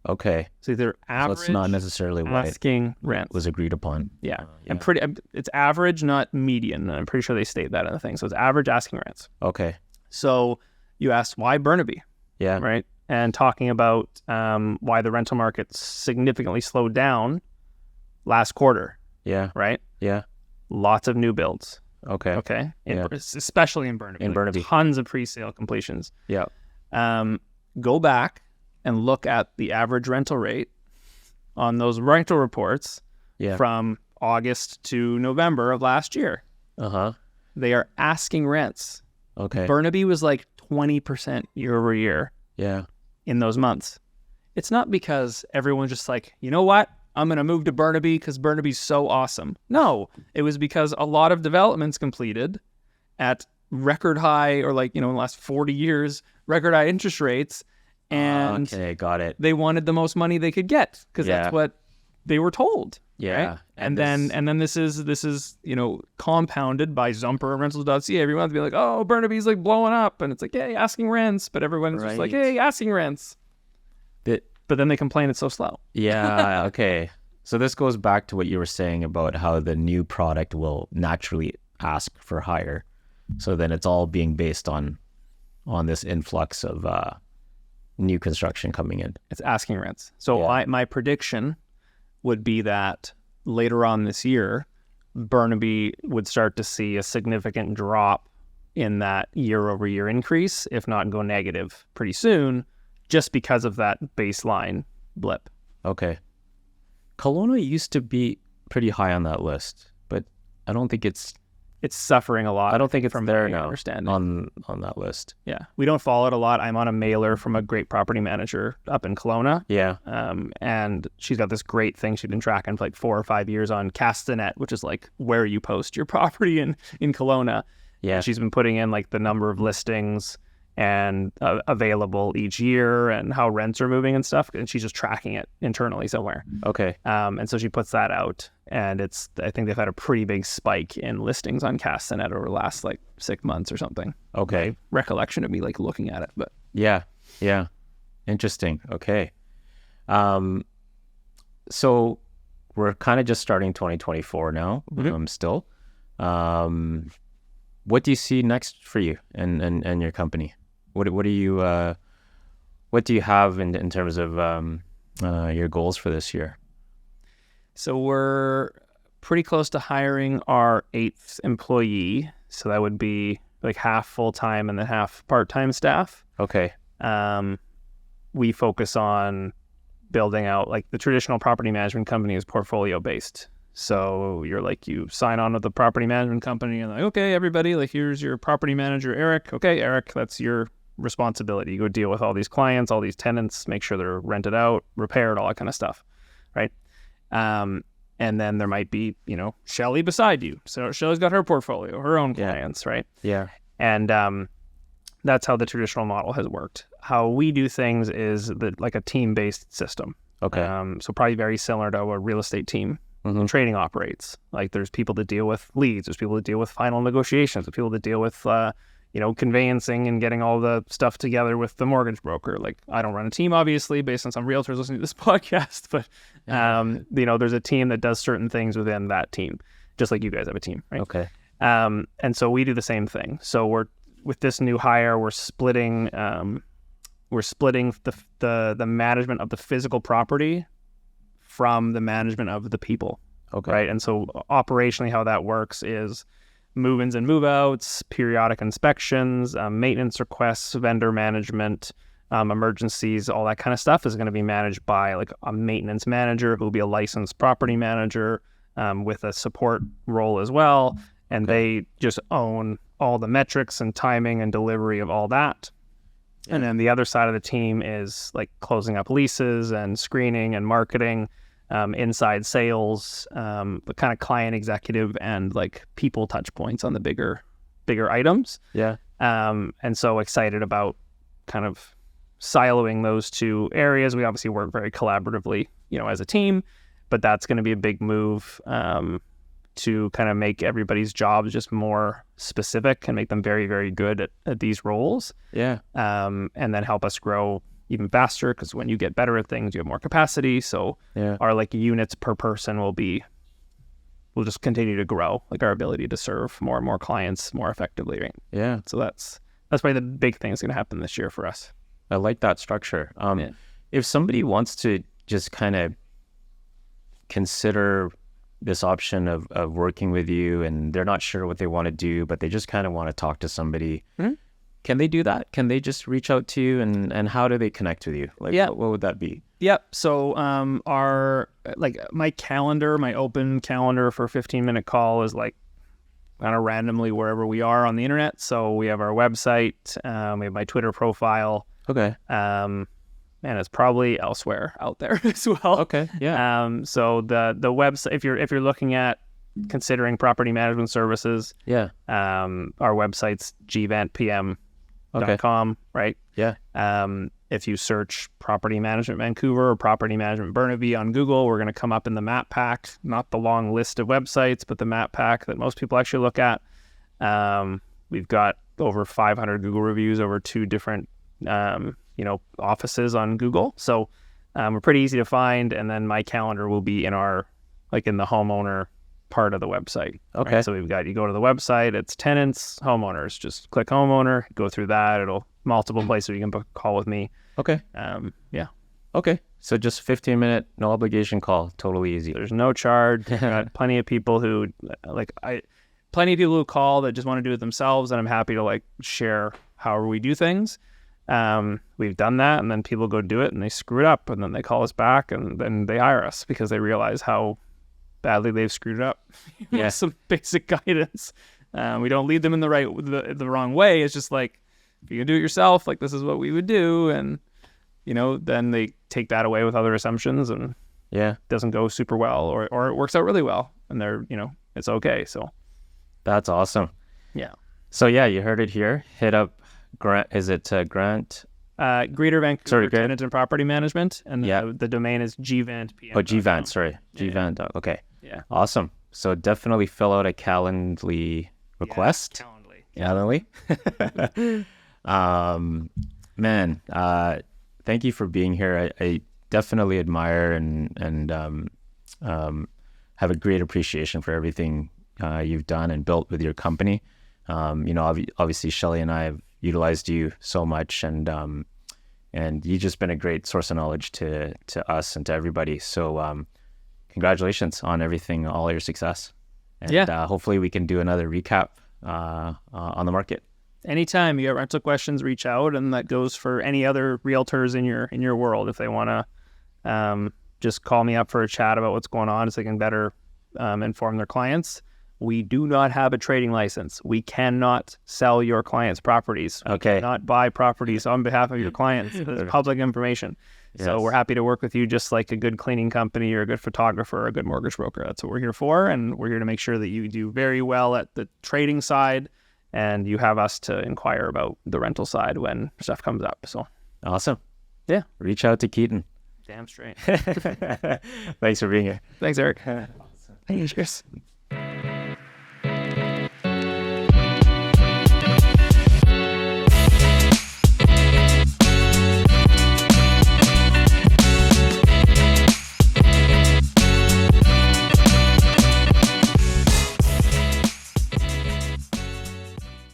Okay. So they're average. So it's not necessarily what asking rent was agreed upon. Yeah. It's average, not median. I'm pretty sure they state that in the thing. So it's average asking rents. Okay. So you asked why Burnaby? Yeah. Right. And talking about why the rental market significantly slowed down last quarter. Yeah. Right. Yeah. Lots of new builds. Okay. Okay. Yeah. Especially in Burnaby. Burnaby. Tons of pre-sale completions. Yeah. Go back and look at the average rental rate on those rental reports from August to November of last year. Uh-huh. They are asking rents. Okay. Burnaby was like 20% year over year. Yeah. In those months. It's not because everyone's just like, you know what? I'm going to move to Burnaby because Burnaby's so awesome. No, it was because a lot of developments completed at record high, or like, in the last 40 years, record high interest rates. And okay, got it. They wanted the most money they could get because that's what they were told. Yeah. Right? And then this is compounded by zumperrentals.ca. Everyone's be like, oh, Burnaby's like blowing up, and it's like, hey, asking rents, but everyone's just like, hey, asking rents. But then they complain it's so slow. Yeah. Okay. So this goes back to what you were saying about how the new product will naturally ask for higher So then it's all being based on this influx of new construction coming in. It's asking rents. So my prediction would be that later on this year, Burnaby would start to see a significant drop in that year-over-year increase, if not go negative pretty soon, just because of that baseline blip. Okay. Kelowna used to be pretty high on that list, but I don't think it's suffering a lot. I don't think it's from there my now understanding. on that list. Yeah, we don't follow it a lot. I'm on a mailer from a great property manager up in Kelowna. Yeah. And she's got this great thing she's been tracking for like 4 or 5 years on Castanet, which is like where you post your property in Kelowna. Yeah. And she's been putting in like the number of listings and available each year and how rents are moving and stuff. And she's just tracking it internally somewhere. Okay. And so she puts that out, and I think they've had a pretty big spike in listings on Castanet over the last like 6 months or something. Okay. My recollection of me like looking at it, but Yeah. Interesting. Okay. So we're kind of just starting 2024 now. Still. What do you see next for you and your company? What do you have in terms of your goals for this year? So we're pretty close to hiring our 8th employee. So that would be like half full-time and then half part-time staff. Okay. We focus on building out, like the traditional property management company is portfolio-based. So you sign on with the property management company and like, okay, everybody, like here's your property manager, Eric. Okay, Eric, that's your responsibility. You go deal with all these clients, all these tenants, make sure they're rented out, repaired, all that kind of stuff, right? And then there might be, Shelly beside you. So Shelly's got her portfolio, her own clients, right? Yeah. And that's how the traditional model has worked. How we do things is like a team-based system. Okay. So probably very similar to how a real estate team trading operates. Like there's people that deal with leads, there's people that deal with final negotiations, there's people that deal with conveyancing and getting all the stuff together with the mortgage broker. Like I don't run a team, obviously, based on some realtors listening to this podcast, but there's a team that does certain things within that team, just like you guys have a team, right? Okay. And so we do the same thing. So with this new hire, we're splitting the management of the physical property from the management of the people. Okay. Right. And so operationally, how that works is move-ins and move-outs, periodic inspections, maintenance requests, vendor management, emergencies, all that kind of stuff is going to be managed by like a maintenance manager who will be a licensed property manager with a support role as well. And they just own all the metrics and timing and delivery of all that. Yeah. And then the other side of the team is like closing up leases and screening and marketing, inside sales, the kind of client executive and like people touch points on the bigger items. Yeah. And so excited about kind of siloing those two areas. We obviously work very collaboratively, as a team, but that's going to be a big move to kind of make everybody's jobs just more specific and make them very, very good at these roles. Yeah. And then help us grow even faster, because when you get better at things, you have more capacity. So our like units per person will just continue to grow, like our ability to serve more and more clients more effectively, right? Yeah. So that's probably the big thing that's going to happen this year for us. I like that structure. If somebody wants to just kind of consider this option of working with you and they're not sure what they want to do, but they just kind of want to talk to somebody, can they do that? Can they just reach out to you and how do they connect with you? Like, what would that be? Yep. So my calendar, my open calendar for a 15-minute call is like kind of randomly wherever we are on the internet. So we have our website, we have my Twitter profile. Okay. And it's probably elsewhere out there as well. Okay. Yeah. So the website, if you're looking at considering property management services, our website's gvantpm.com, right? Yeah. If you search property management Vancouver or property management Burnaby on Google, we're going to come up in the map pack, not the long list of websites, but the map pack that most people actually look at. We've got over 500 Google reviews over 2 different offices on Google. So we're pretty easy to find. And then my calendar will be in the homeowner part of the website. Okay. Right? So you go to the website, it's tenants, homeowners. Just click homeowner, go through that. It'll multiple places you can book a call with me. Okay. Yeah. Okay. So just 15-minute, no obligation call. Totally easy. There's no charge. Got plenty of people who plenty of people who call that just want to do it themselves, and I'm happy to like share however we do things. We've done that, and then people go do it and they screw it up, and then they call us back, and then they hire us because they realize how badly they've screwed it up. Yeah. Some basic guidance. We don't lead them in the wrong way. It's just like, if you can do it yourself, like this is what we would do, and then they take that away with other assumptions, and Yeah. it doesn't go super well, or it works out really well, and it's okay. So That's awesome. yeah. So yeah, you heard it here. Hit up Grant. Is it Grant? Greater Vancouver Grant. Tenant and Property Management, and the domain is gvant.pm. Oh, GVant. Sorry, GVant. Okay. Yeah. Awesome. So definitely fill out a Calendly request. Calendly. Man, thank you for being here. I definitely admire and have a great appreciation for everything you've done and built with your company. Obviously Shelley and I have utilized you so much, and you've just been a great source of knowledge to us and to everybody. So congratulations on everything, all your success. And hopefully we can do another recap on the market. Anytime you got rental questions, reach out, and that goes for any other realtors in your world. If they want to just call me up for a chat about what's going on, so they can better inform their clients. We do not have a trading license. We cannot sell your clients' properties. Okay. We cannot buy properties on behalf of your clients. It's public information. Yes. So we're happy to work with you, just like a good cleaning company or a good photographer or a good mortgage broker. That's what we're here for, and we're here to make sure that you do very well at the trading side, and you have us to inquire about the rental side when stuff comes up. So Awesome. yeah, Reach out to Keaton. damn straight. Thanks for being here. Thanks, Eric. Cheers.